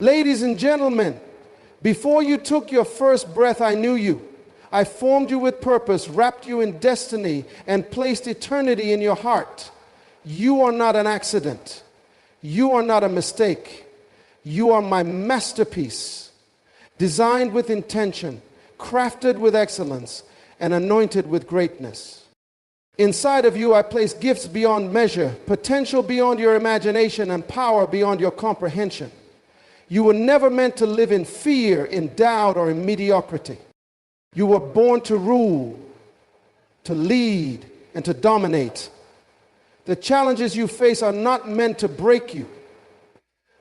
Ladies and gentlemen, before you took your first breath, I knew you. I formed you with purpose, wrapped you in destiny, and placed eternity in your heart. You are not an accident. You are not a mistake. You are my masterpiece, designed with intention, crafted with excellence, and anointed with greatness. Inside of you, I place gifts beyond measure, potential beyond your imagination, and power beyond your comprehension. You were never meant to live in fear, in doubt, or in mediocrity. You were born to rule, to lead, and to dominate. The challenges you face are not meant to break you,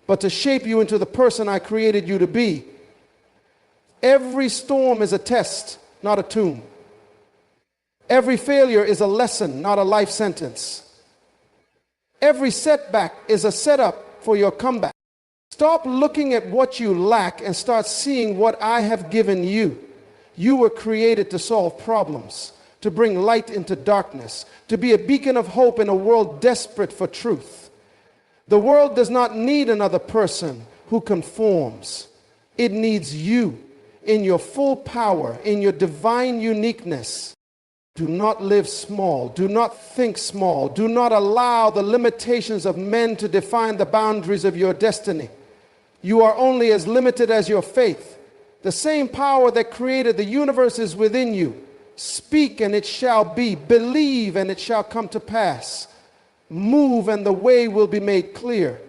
but to shape you into the person I created you to be. Every storm is a test, not a tomb. Every failure is a lesson, not a life sentence. Every setback is a setup for your comeback. Stop looking at what you lack and start seeing what I have given you. You were created to solve problems, to bring light into darkness, to be a beacon of hope in a world desperate for truth. The world does not need another person who conforms. It needs you in your full power, in your divine uniqueness. Do not live small. Do not think small. Do not allow the limitations of men to define the boundaries of your destiny. You are only as limited as your faith. The same power that created the universe is within you. Speak and it shall be. Believe and it shall come to pass. Move and the way will be made clear.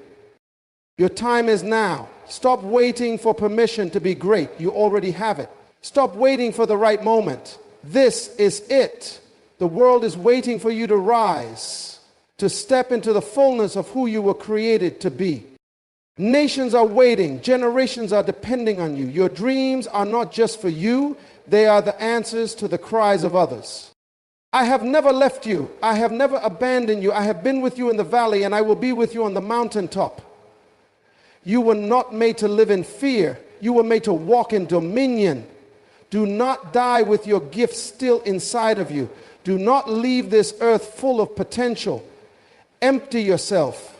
Your time is now. Stop waiting for permission to be great. You already have it. Stop waiting for the right moment. This is it. The world is waiting for you to rise, to step into the fullness of who you were created to be. Nations are waiting. Generations are depending on you. Your dreams are not just for you. They are the answers to the cries of others. I have never left you. I have never abandoned you. I have been with you in the valley, and I will be with you on the mountaintop. You were not made to live in fear. You were made to walk in dominion. Do not die with your gifts still inside of you. Do not leave this earth full of potential. Empty yourself.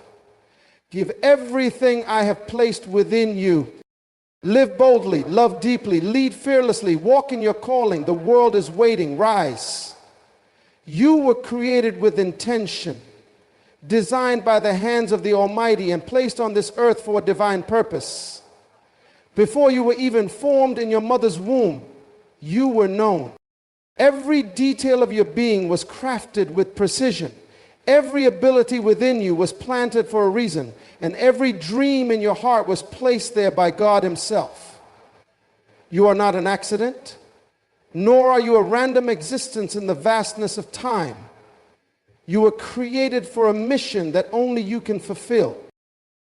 Give everything I have placed within you. Live boldly, love deeply, lead fearlessly, walk in your calling. The world is waiting. Rise. You were created with intention, designed by the hands of the Almighty and placed on this earth for a divine purpose. Before you were even formed in your mother's womb, you were known. Every detail of your being was crafted with precision. Every ability within you was planted for a reason, and every dream in your heart was placed there by God Himself. You are not an accident, nor are you a random existence in the vastness of time. You were created for a mission that only you can fulfill.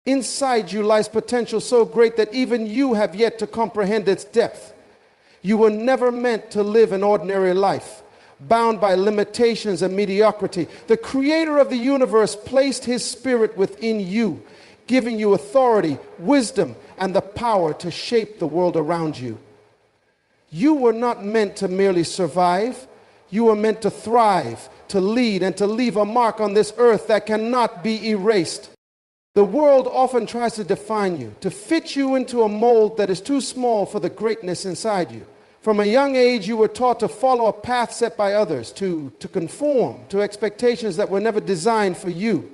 Inside you lies potential so great that even you have yet to comprehend its depth. You were never meant to live an ordinary life, bound by limitations and mediocrity. The creator of the universe placed His Spirit within you, giving you authority, wisdom, and the power to shape the world around you. You were not meant to merely survive. You were meant to thrive, to lead, and to leave a mark on this earth that cannot be erased. The world often tries to define you, to fit you into a mold that is too small for the greatness inside you. From a young age, you were taught to follow a path set by others, to conform to expectations that were never designed for you.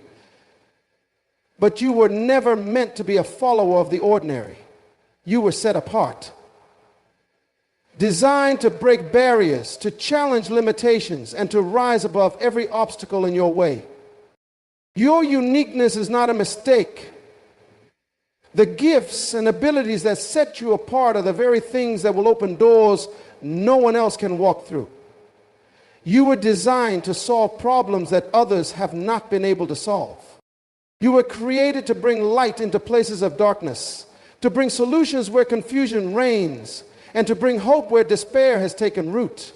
But you were never meant to be a follower of the ordinary. You were set apart, designed to break barriers, to challenge limitations, and to rise above every obstacle in your way. Your uniqueness is not a mistake. The gifts and abilities that set you apart are the very things that will open doors no one else can walk through. You were designed to solve problems that others have not been able to solve. You were created to bring light into places of darkness, to bring solutions where confusion reigns, and to bring hope where despair has taken root.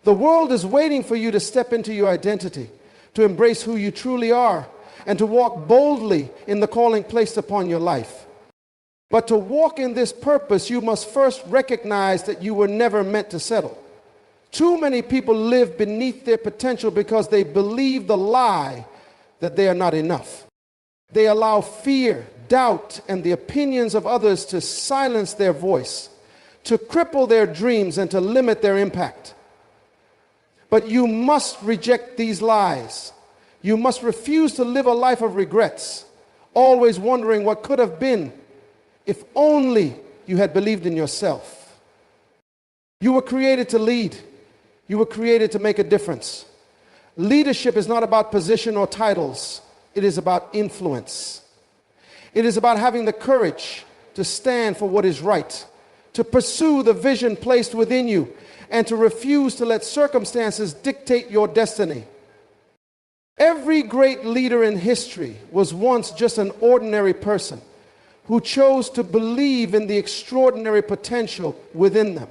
The world is waiting for you to step into your identity, to embrace who you truly are, and to walk boldly in the calling placed upon your life. But to walk in this purpose, you must first recognize that you were never meant to settle. Too many people live beneath their potential because they believe the lie that they are not enough. They allow fear, doubt and the opinions of others to silence their voice, to cripple their dreams, and to limit their impact. But you must reject these lies. You must refuse to live a life of regrets, always wondering what could have been if only you had believed in yourself. You were created to lead. You were created to make a difference. Leadership is not about position or titles. It is about influence. It is about having the courage to stand for what is right, to pursue the vision placed within you, and to refuse to let circumstances dictate your destiny. Every great leader in history was once just an ordinary person who chose to believe in the extraordinary potential within them.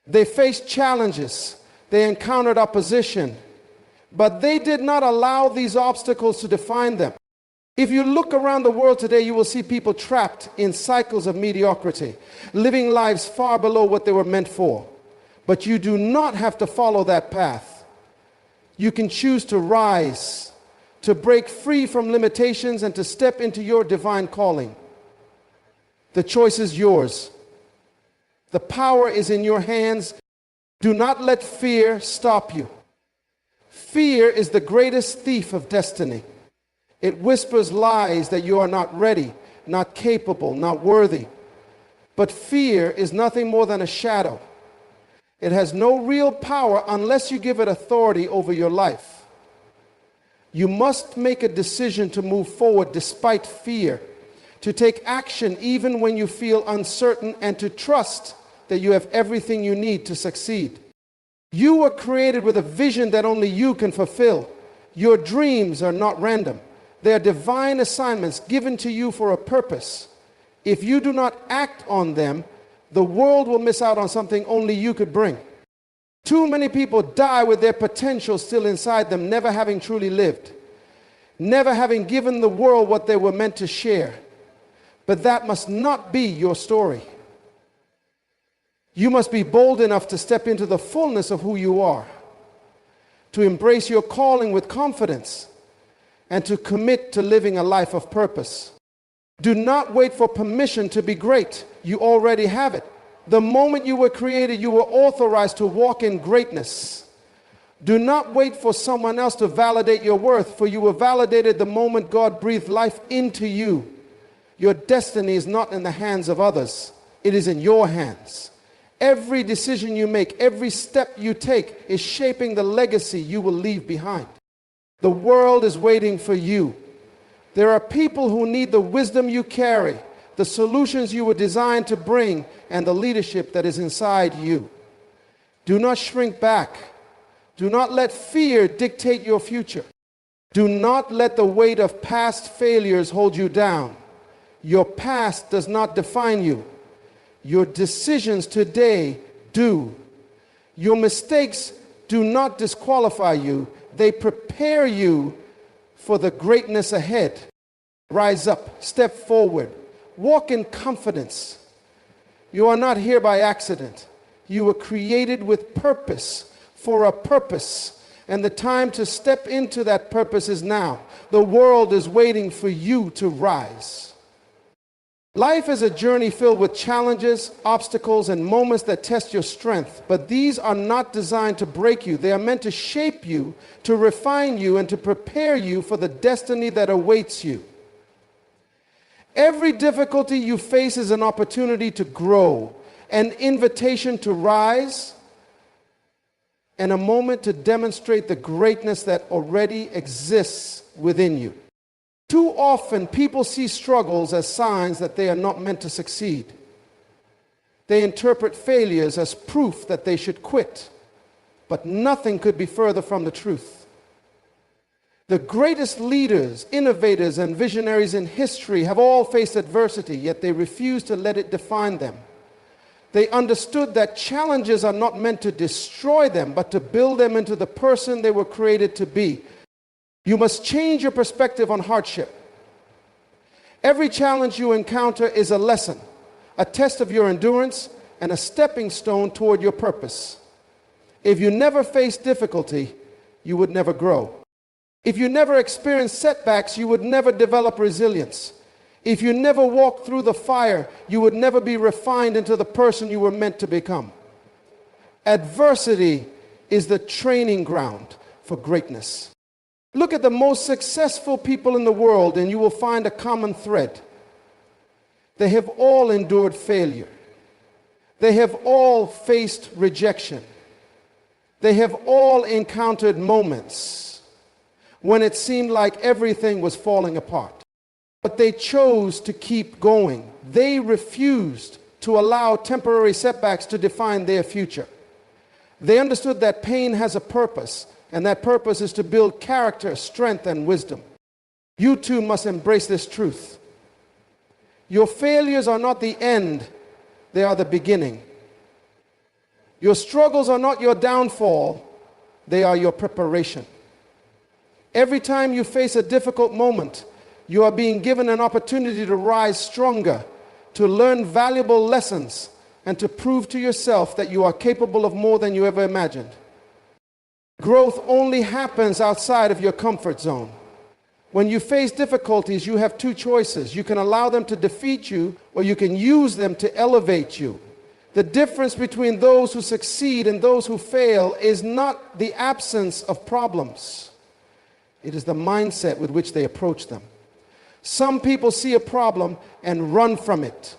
They faced challenges, they encountered opposition, but they did not allow these obstacles to define them. If you look around the world today, you will see people trapped in cycles of mediocrity, living lives far below what they were meant for. But you do not have to follow that path. You can choose to rise, to break free from limitations, and to step into your divine calling. The choice is yours. The power is in your hands. Do not let fear stop you. Fear is the greatest thief of destiny. It whispers lies that you are not ready, not capable, not worthy. But fear is nothing more than a shadow. It has no real power unless you give it authority over your life. You must make a decision to move forward despite fear, to take action even when you feel uncertain, and to trust that you have everything you need to succeed. You were created with a vision that only you can fulfill. Your dreams are not random. They are divine assignments given to you for a purpose. If you do not act on them, the world will miss out on something only you could bring. Too many people die with their potential still inside them, never having truly lived, never having given the world what they were meant to share. But that must not be your story. You must be bold enough to step into the fullness of who you are, to embrace your calling with confidence, and to commit to living a life of purpose. Do not wait for permission to be great. You already have it. The moment you were created, you were authorized to walk in greatness. Do not wait for someone else to validate your worth, for you were validated the moment God breathed life into you. Your destiny is not in the hands of others. It is in your hands. Every decision you make, every step you take is shaping the legacy you will leave behind. The world is waiting for you. There are people who need the wisdom you carry, the solutions you were designed to bring, and the leadership that is inside you. Do not shrink back. Do not let fear dictate your future. Do not let the weight of past failures hold you down. Your past does not define you. Your decisions today do. Your mistakes do not disqualify you. They prepare you for the greatness ahead. Rise up, step forward, walk in confidence. You are not here by accident. You were created with purpose, for a purpose, and the time to step into that purpose is now. The world is waiting for you to rise. Life is a journey filled with challenges, obstacles, and moments that test your strength. But these are not designed to break you. They are meant to shape you, to refine you, and to prepare you for the destiny that awaits you. Every difficulty you face is an opportunity to grow, an invitation to rise, and a moment to demonstrate the greatness that already exists within you. Too often, people see struggles as signs that they are not meant to succeed. They interpret failures as proof that they should quit. But nothing could be further from the truth. The greatest leaders, innovators, and visionaries in history have all faced adversity, yet they refused to let it define them. They understood that challenges are not meant to destroy them, but to build them into the person they were created to be. You must change your perspective on hardship. Every challenge you encounter is a lesson, a test of your endurance, and a stepping stone toward your purpose. If you never face difficulty, you would never grow. If you never experience setbacks, you would never develop resilience. If you never walk through the fire, you would never be refined into the person you were meant to become. Adversity is the training ground for greatness. Look at the most successful people in the world and you will find a common thread. They have all endured failure. They have all faced rejection. They have all encountered moments when it seemed like everything was falling apart. But they chose to keep going. They refused to allow temporary setbacks to define their future. They understood that pain has a purpose, and that purpose is to build character, strength, and wisdom. You too must embrace this truth. Your failures are not the end, they are the beginning. Your struggles are not your downfall, they are your preparation. Every time you face a difficult moment, you are being given an opportunity to rise stronger, to learn valuable lessons, and to prove to yourself that you are capable of more than you ever imagined. Growth only happens outside of your comfort zone. When you face difficulties, you have two choices. You can allow them to defeat you, or you can use them to elevate you. The difference between those who succeed and those who fail is not the absence of problems. It is the mindset with which they approach them. Some people see a problem and run from it.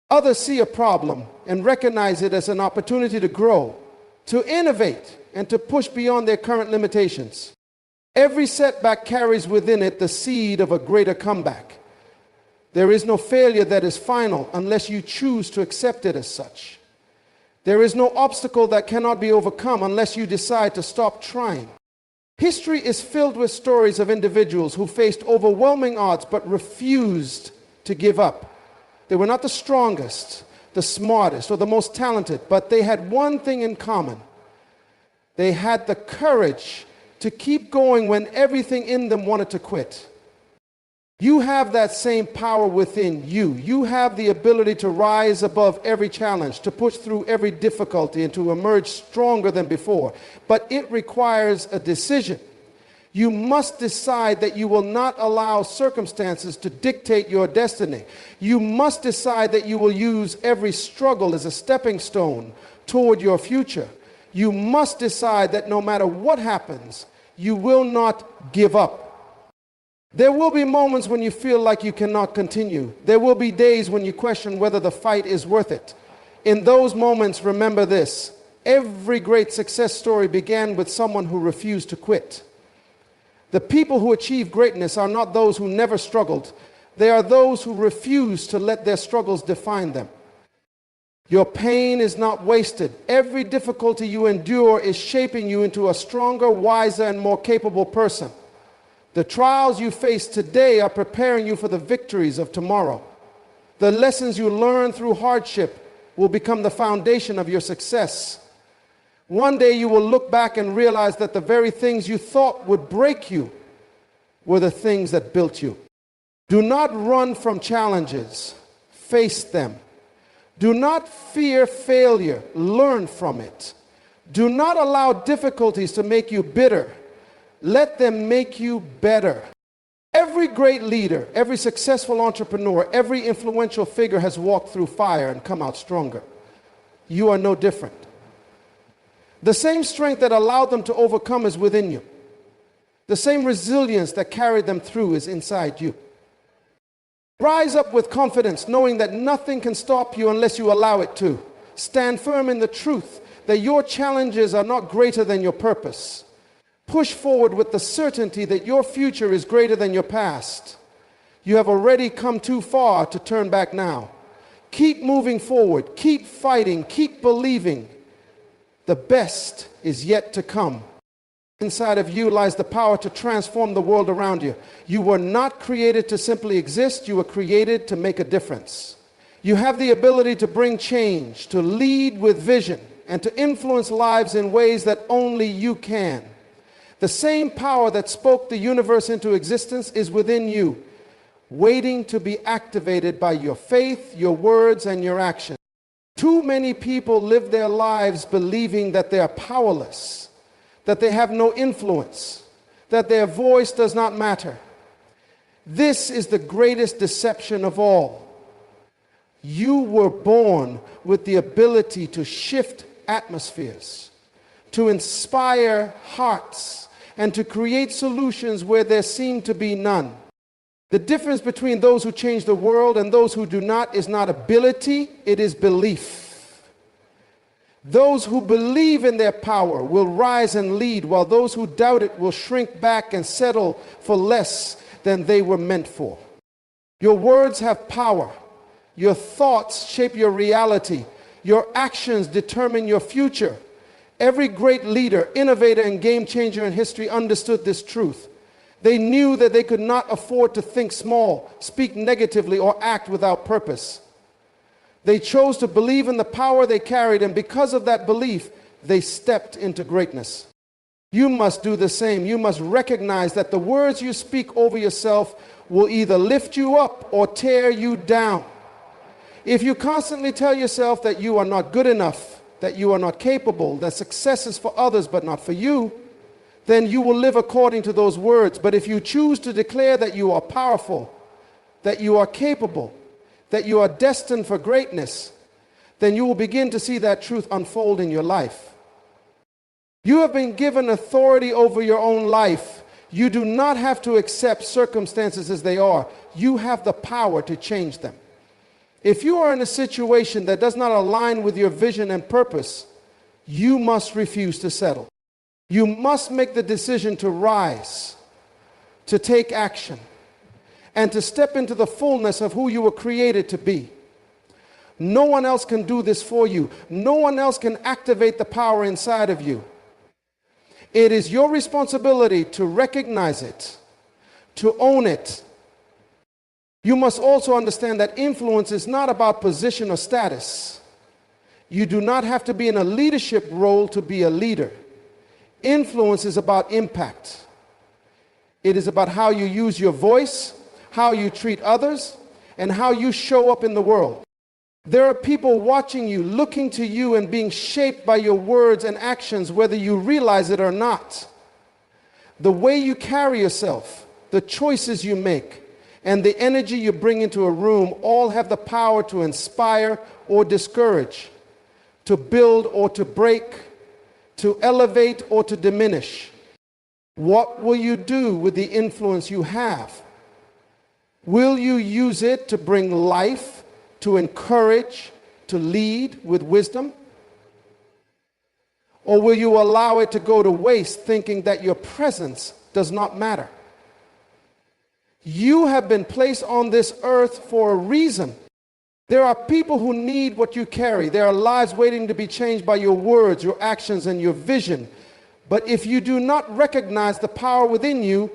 Others see a problem and recognize it as an opportunity to grow, to innovate, and to push beyond their current limitations. Every setback carries within it the seed of a greater comeback. There is no failure that is final unless you choose to accept it as such. There is no obstacle that cannot be overcome unless you decide to stop trying. History is filled with stories of individuals who faced overwhelming odds but refused to give up. They were not the strongest, the smartest, or the most talented, but they had one thing in common. They had the courage to keep going when everything in them wanted to quit. You have that same power within you. You have the ability to rise above every challenge, to push through every difficulty, and to emerge stronger than before. But it requires a decision. You must decide that you will not allow circumstances to dictate your destiny. You must decide that you will use every struggle as a stepping stone toward your future. You must decide that no matter what happens, you will not give up. There will be moments when you feel like you cannot continue. There will be days when you question whether the fight is worth it. In those moments, remember this: every great success story began with someone who refused to quit. The people who achieve greatness are not those who never struggled. They are those who refuse to let their struggles define them. Your pain is not wasted. Every difficulty you endure is shaping you into a stronger, wiser, and more capable person. The trials you face today are preparing you for the victories of tomorrow. The lessons you learn through hardship will become the foundation of your success. One day you will look back and realize that the very things you thought would break you were the things that built you. Do not run from challenges. Face them. Do not fear failure. Learn from it. Do not allow difficulties to make you bitter. Let them make you better. Every great leader, every successful entrepreneur, every influential figure has walked through fire and come out stronger. You are no different. The same strength that allowed them to overcome is within you. The same resilience that carried them through is inside you. Rise up with confidence, knowing that nothing can stop you unless you allow it to. Stand firm in the truth that your challenges are not greater than your purpose. Push forward with the certainty that your future is greater than your past. You have already come too far to turn back now. Keep moving forward. Keep fighting. Keep believing. The best is yet to come. Inside of you lies the power to transform the world around you. You were not created to simply exist. You were created to make a difference. You have the ability to bring change, to lead with vision, and to influence lives in ways that only you can. The same power that spoke the universe into existence is within you, waiting to be activated by your faith, your words, and your actions. Too many people live their lives believing that they are powerless, that they have no influence, that their voice does not matter. This is the greatest deception of all. You were born with the ability to shift atmospheres, to inspire hearts, and to create solutions where there seem to be none. The difference between those who change the world and those who do not is not ability, it is belief. Those who believe in their power will rise and lead, while those who doubt it will shrink back and settle for less than they were meant for. Your words have power. Your thoughts shape your reality. Your actions determine your future. Every great leader, innovator, and game changer in history understood this truth. They knew that they could not afford to think small, speak negatively, or act without purpose. They chose to believe in the power they carried, and because of that belief, they stepped into greatness. You must do the same. You must recognize that the words you speak over yourself will either lift you up or tear you down. If you constantly tell yourself that you are not good enough, that you are not capable, that success is for others but not for you, then you will live according to those words. But if you choose to declare that you are powerful, that you are capable, that you are destined for greatness, then you will begin to see that truth unfold in your life. You have been given authority over your own life. You do not have to accept circumstances as they are. You have the power to change them. If you are in a situation that does not align with your vision and purpose, you must refuse to settle. You must make the decision to rise, to take action, and to step into the fullness of who you were created to be. No one else can do this for you. No one else can activate the power inside of you. It is your responsibility to recognize it, to own it. You must also understand that influence is not about position or status. You do not have to be in a leadership role to be a leader. Influence is about impact. It is about how you use your voice, how you treat others, and how you show up in the world. There are people watching you, looking to you, and being shaped by your words and actions, whether you realize it or not. The way you carry yourself, the choices you make, and the energy you bring into a room all have the power to inspire or discourage, to build or to break, to elevate or to diminish. What will you do with the influence you have? Will you use it to bring life, to encourage, to lead with wisdom? Or will you allow it to go to waste, thinking that your presence does not matter? You have been placed on this earth for a reason. There are people who need what you carry. There are lives waiting to be changed by your words, your actions, and your vision. But if you do not recognize the power within you,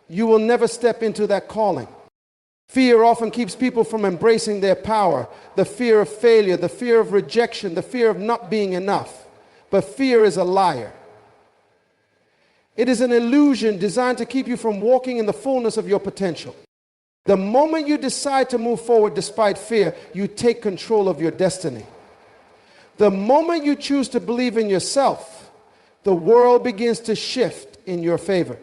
you will never step into that calling. Fear often keeps people from embracing their power. The fear of failure, the fear of rejection, the fear of not being enough. But fear is a liar. It is an illusion designed to keep you from walking in the fullness of your potential. The moment you decide to move forward despite fear, you take control of your destiny. The moment you choose to believe in yourself, the world begins to shift in your favor.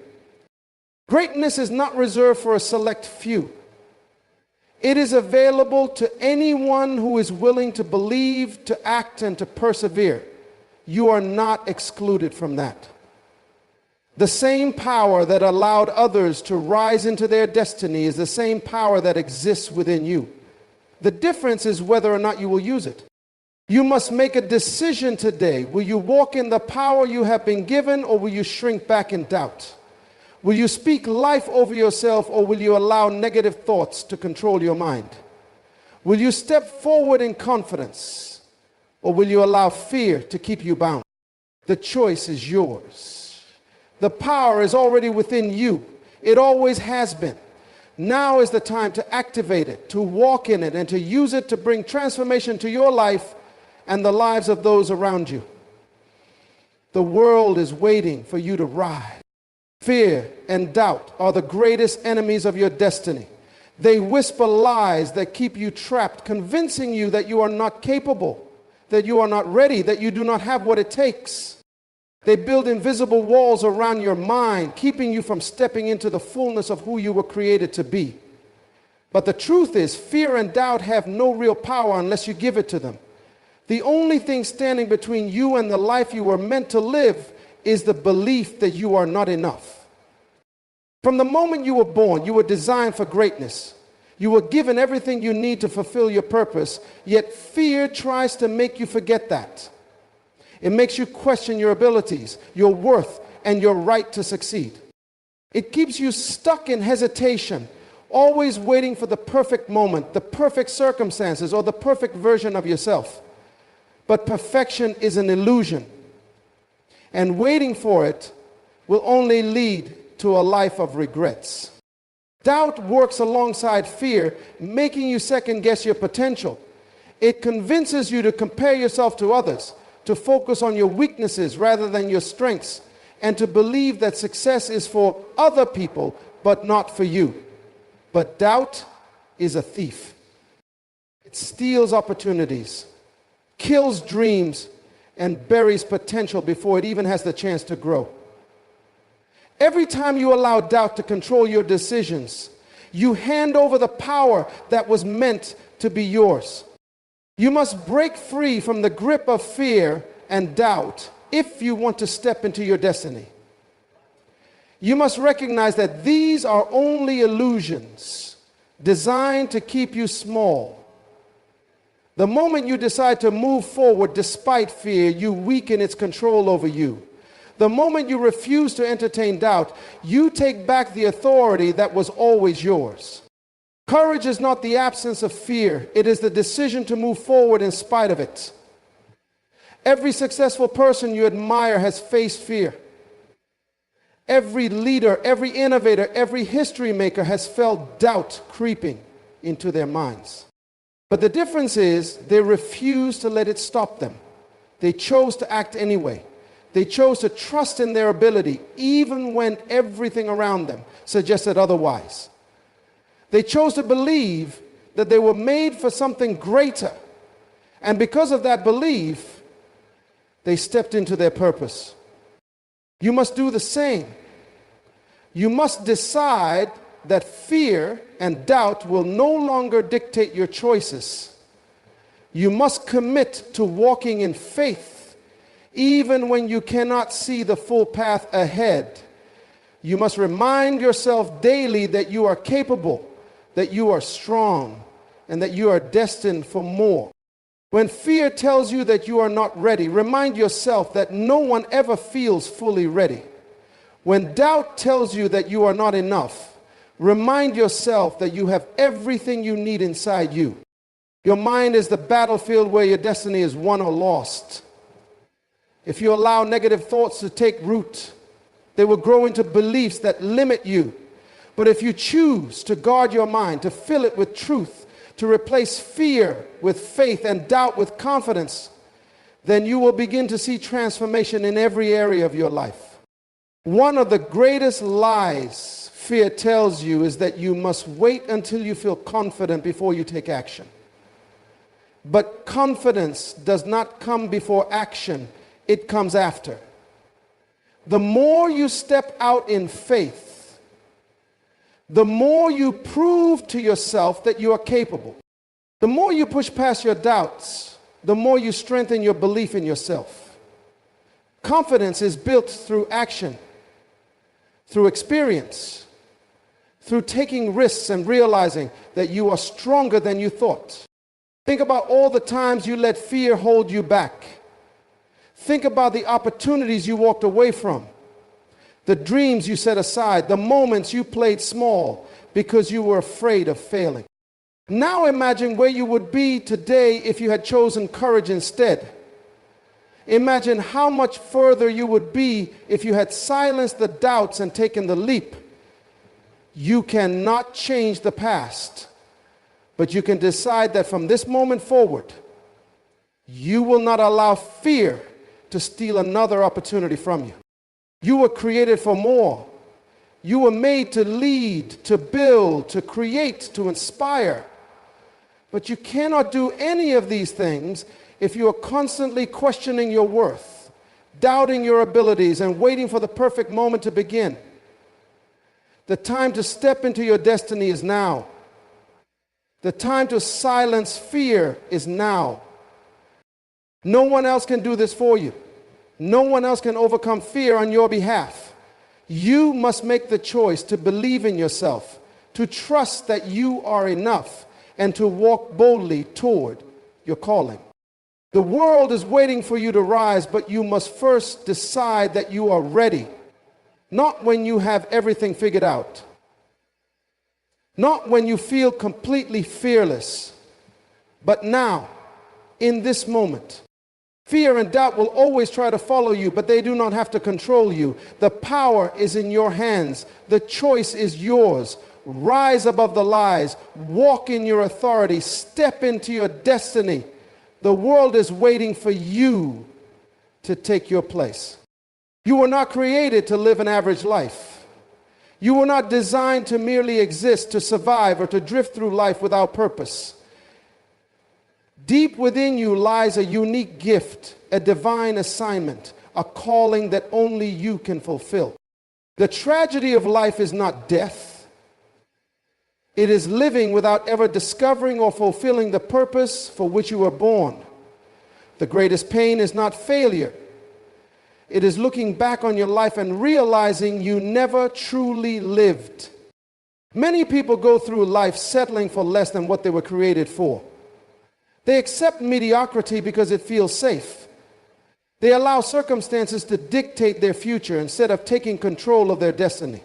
Greatness is not reserved for a select few. It is available to anyone who is willing to believe, to act, and to persevere. You are not excluded from that. The same power that allowed others to rise into their destiny is the same power that exists within you. The difference is whether or not you will use it. You must make a decision today. Will you walk in the power you have been given, or will you shrink back in doubt? Will you speak life over yourself, or will you allow negative thoughts to control your mind? Will you step forward in confidence, or will you allow fear to keep you bound? The choice is yours. The power is already within you. It always has been. Now is the time to activate it, to walk in it, and to use it to bring transformation to your life and the lives of those around you. The world is waiting for you to rise. Fear and doubt are the greatest enemies of your destiny. They whisper lies that keep you trapped, convincing you that you are not capable, that you are not ready, that you do not have what it takes. They build invisible walls around your mind, keeping you from stepping into the fullness of who you were created to be. But the truth is, fear and doubt have no real power unless you give it to them. The only thing standing between you and the life you were meant to live is the belief that you are not enough. From the moment you were born, you were designed for greatness. You were given everything you need to fulfill your purpose, yet fear tries to make you forget that. It makes you question your abilities, your worth, and your right to succeed. It keeps you stuck in hesitation, always waiting for the perfect moment, the perfect circumstances, or the perfect version of yourself. But perfection is an illusion, and waiting for it will only lead to a life of regrets. Doubt works alongside fear, making you second-guess your potential. It convinces you to compare yourself to others, to focus on your weaknesses rather than your strengths, and to believe that success is for other people, but not for you. But doubt is a thief. It steals opportunities, kills dreams, and buries potential before it even has the chance to grow. Every time you allow doubt to control your decisions, you hand over the power that was meant to be yours. You must break free from the grip of fear and doubt if you want to step into your destiny. You must recognize that these are only illusions designed to keep you small. The moment you decide to move forward despite fear, you weaken its control over you. The moment you refuse to entertain doubt, you take back the authority that was always yours. Courage is not the absence of fear. It is the decision to move forward in spite of it. Every successful person you admire has faced fear. Every leader, every innovator, every history maker has felt doubt creeping into their minds. But the difference is they refused to let it stop them. They chose to act anyway. They chose to trust in their ability, even when everything around them suggested otherwise. They chose to believe that they were made for something greater. And because of that belief, they stepped into their purpose. You must do the same. You must decide that fear and doubt will no longer dictate your choices. You must commit to walking in faith, even when you cannot see the full path ahead. You must remind yourself daily that you are capable, that you are strong, and that you are destined for more. When fear tells you that you are not ready, remind yourself that no one ever feels fully ready. When doubt tells you that you are not enough, remind yourself that you have everything you need inside you. Your mind is the battlefield where your destiny is won or lost. If you allow negative thoughts to take root, they will grow into beliefs that limit you. But if you choose to guard your mind, to fill it with truth, to replace fear with faith and doubt with confidence, then you will begin to see transformation in every area of your life. One of the greatest lies fear tells you is that you must wait until you feel confident before you take action. But confidence does not come before action, it comes after. The more you step out in faith, the more you prove to yourself that you are capable. The more you push past your doubts, the more you strengthen your belief in yourself. Confidence is built through action, through experience, through taking risks and realizing that you are stronger than you thought. Think about all the times you let fear hold you back. Think about the opportunities you walked away from, the dreams you set aside, the moments you played small because you were afraid of failing. Now imagine where you would be today if you had chosen courage instead. Imagine how much further you would be if you had silenced the doubts and taken the leap. You cannot change the past, but you can decide that from this moment forward, you will not allow fear to steal another opportunity from you. You were created for more. You were made to lead, to build, to create, to inspire. But you cannot do any of these things if you are constantly questioning your worth, doubting your abilities and waiting for the perfect moment to begin. The time to step into your destiny is now. The time to silence fear is now. No one else can do this for you. No one else can overcome fear on your behalf. You must make the choice to believe in yourself, to trust that you are enough, and to walk boldly toward your calling. The world is waiting for you to rise, but you must first decide that you are ready. Not when you have everything figured out. Not when you feel completely fearless, but now, in this moment. Fear and doubt will always try to follow you, but they do not have to control you. The power is in your hands. The choice is yours. Rise above the lies. Walk in your authority. Step into your destiny. The world is waiting for you to take your place. You were not created to live an average life. You were not designed to merely exist, to survive, or to drift through life without purpose. Deep within you lies a unique gift, a divine assignment, a calling that only you can fulfill. The tragedy of life is not death. It is living without ever discovering or fulfilling the purpose for which you were born. The greatest pain is not failure. It is looking back on your life and realizing you never truly lived. Many people go through life settling for less than what they were created for. They accept mediocrity because it feels safe. They allow circumstances to dictate their future instead of taking control of their destiny.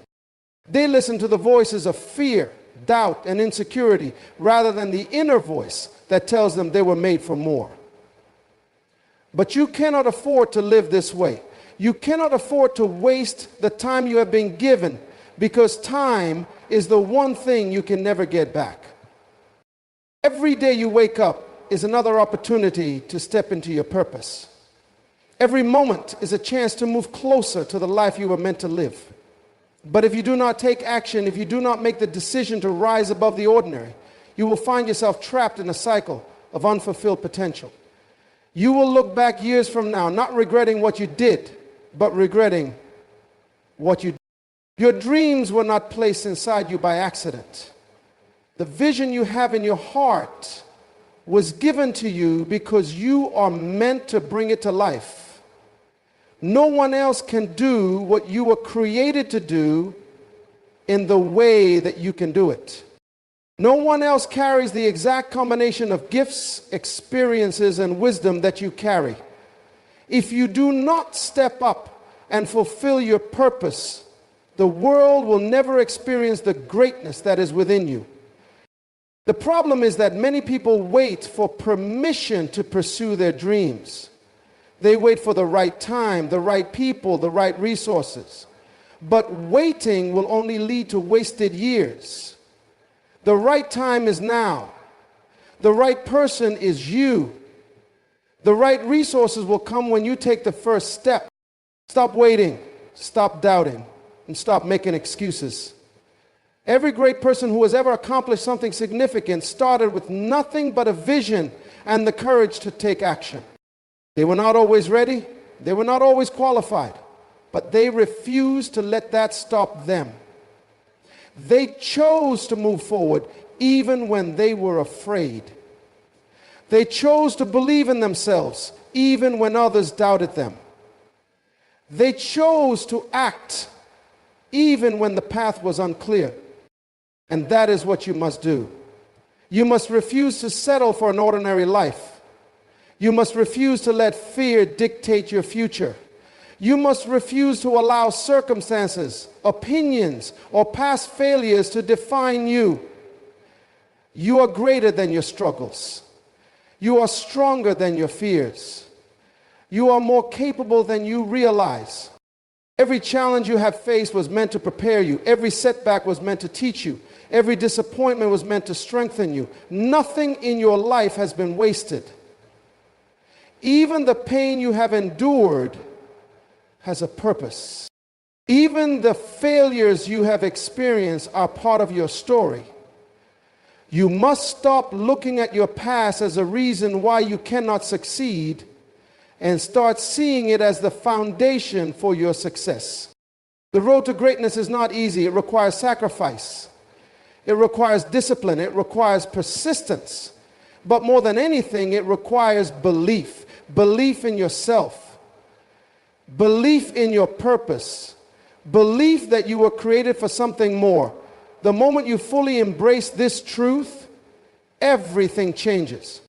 They listen to the voices of fear, doubt, and insecurity rather than the inner voice that tells them they were made for more. But you cannot afford to live this way. You cannot afford to waste the time you have been given, because time is the one thing you can never get back. Every day you wake up is another opportunity to step into your purpose. Every moment is a chance to move closer to the life you were meant to live. But if you do not take action, if you do not make the decision to rise above the ordinary, you will find yourself trapped in a cycle of unfulfilled potential. You will look back years from now, not regretting what you did, but regretting what you did. Your dreams were not placed inside you by accident. The vision you have in your heart was given to you because you are meant to bring it to life. No one else can do what you were created to do in the way that you can do it. No one else carries the exact combination of gifts, experiences, and wisdom that you carry. If you do not step up and fulfill your purpose, the world will never experience the greatness that is within you. The problem is that many people wait for permission to pursue their dreams. They wait for the right time, the right people, the right resources. But waiting will only lead to wasted years. The right time is now. The right person is you. The right resources will come when you take the first step. Stop waiting, stop doubting, and stop making excuses. Every great person who has ever accomplished something significant started with nothing but a vision and the courage to take action. They were not always ready. They were not always qualified. But they refused to let that stop them. They chose to move forward even when they were afraid. They chose to believe in themselves even when others doubted them. They chose to act even when the path was unclear. And that is what you must do. You must refuse to settle for an ordinary life. You must refuse to let fear dictate your future. You must refuse to allow circumstances, opinions, or past failures to define you. You are greater than your struggles. You are stronger than your fears. You are more capable than you realize. Every challenge you have faced was meant to prepare you. Every setback was meant to teach you. Every disappointment was meant to strengthen you. Nothing in your life has been wasted. Even the pain you have endured has a purpose. Even the failures you have experienced are part of your story. You must stop looking at your past as a reason why you cannot succeed and start seeing it as the foundation for your success. The road to greatness is not easy. It requires sacrifice. It requires discipline. It requires persistence. But more than anything, it requires belief. Belief in yourself. Belief in your purpose. Belief that you were created for something more. The moment you fully embrace this truth, everything changes.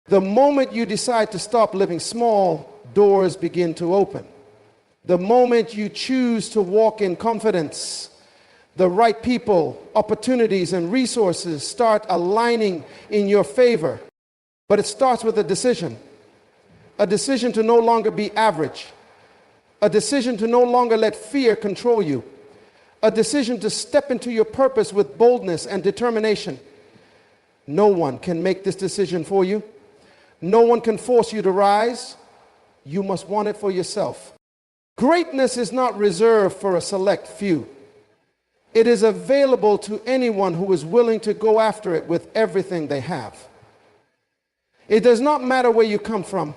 The moment you decide to stop living small, doors begin to open. The moment you choose to walk in confidence, the right people, opportunities, and resources start aligning in your favor. But it starts with a decision to no longer be average, a decision to no longer let fear control you, a decision to step into your purpose with boldness and determination. No one can make this decision for you. No one can force you to rise. You must want it for yourself. Greatness is not reserved for a select few. It is available to anyone who is willing to go after it with everything they have. It does not matter where you come from.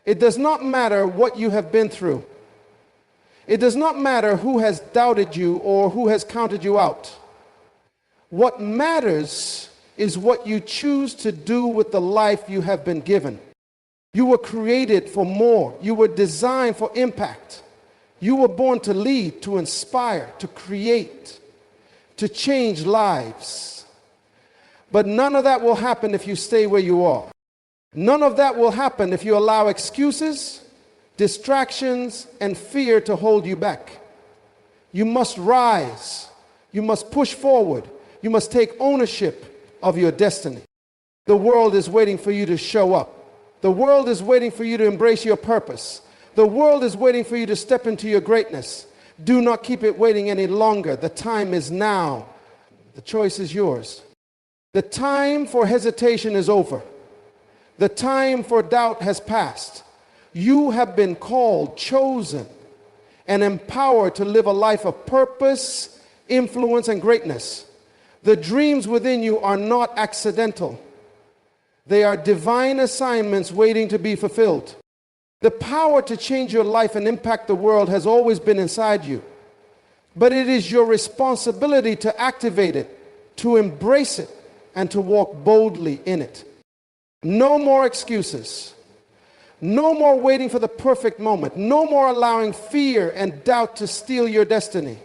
It does not matter what you have been through. It does not matter who has doubted you or who has counted you out. What matters is what you choose to do with the life you have been given. You were created for more. You were designed for impact. You were born to lead, to inspire, to create, to change lives. But none of that will happen if you stay where you are. None of that will happen if you allow excuses, distractions, and fear to hold you back. You must rise. You must push forward. You must take ownership of your destiny. The world is waiting for you to show up. The world is waiting for you to embrace your purpose. The world is waiting for you to step into your greatness. Do not keep it waiting any longer. The time is now. The choice is yours. The time for hesitation is over. The time for doubt has passed. You have been called, chosen, and empowered to live a life of purpose, influence, and greatness. The dreams within you are not accidental. They are divine assignments waiting to be fulfilled. The power to change your life and impact the world has always been inside you. But it is your responsibility to activate it, to embrace it, and to walk boldly in it. No more excuses. No more waiting for the perfect moment. No more allowing fear and doubt to steal your destiny.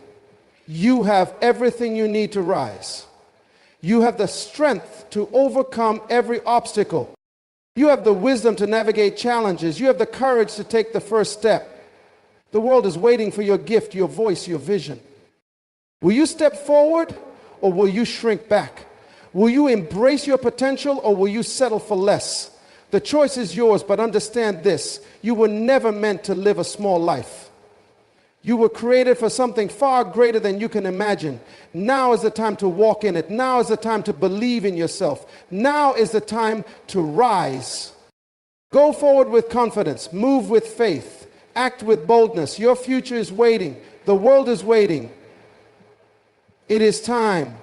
You have everything you need to rise. You have the strength to overcome every obstacle. You have the wisdom to navigate challenges. You have the courage to take the first step. The world is waiting for your gift, your voice, your vision. Will you step forward or will you shrink back? Will you embrace your potential or will you settle for less? The choice is yours, but understand this. You were never meant to live a small life. You were created for something far greater than you can imagine. Now is the time to walk in it. Now is the time to believe in yourself. Now is the time to rise. Go forward with confidence. Move with faith. Act with boldness. Your future is waiting. The world is waiting. It is time